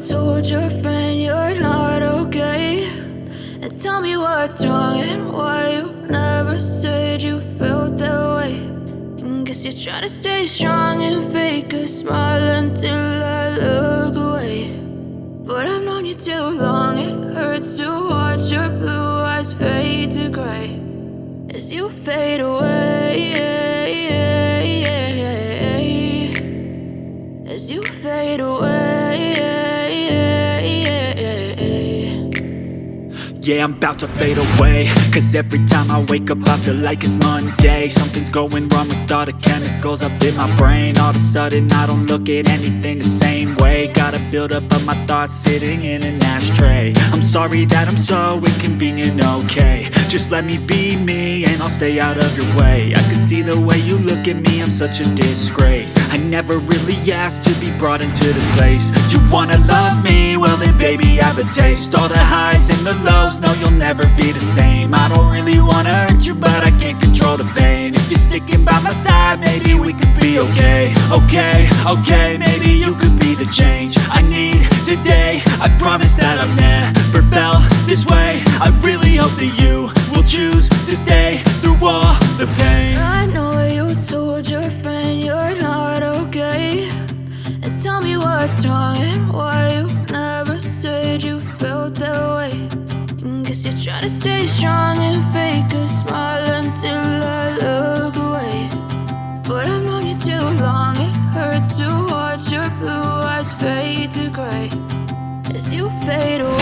told your friend you're not okay, and tell me what's wrong and why you never said you felt that way. And guess you're trying to stay strong and fake a smile until I look away. But I've known you too long, it hurts to watch your blue eyes fade to gray as you fade away, as you fade away. Yeah, I'm about to fade away, 'cause every time I wake up I feel like it's Monday. Something's going wrong with all the chemicals up in my brain. All of a sudden I don't look at anything the same way. Gotta build up of my thoughts sitting in an ashtray. I'm sorry that I'm so inconvenient, okay. Just let me be me and I'll stay out of your way. I can see the way you look at me, I'm such a disgrace. I never really asked to be brought into this place. You wanna love me? Well then baby have a taste. All the highs and the lows, no you'll never be the same. I don't really wanna hurt you but I can't control the pain. If you're sticking by my side maybe we could be okay. Okay, maybe you could be the change I need today. I promise that I've never felt this way. I really hope that you will choose to stay through all the pain. I know you told your friend you're not okay, and tell me what's wrong and why you never said you felt that way. And guess you're trying to stay strong and fake a smile until I look away. But I've known you too long, it hurts to watch your blue eyes fade to gray as you fade away.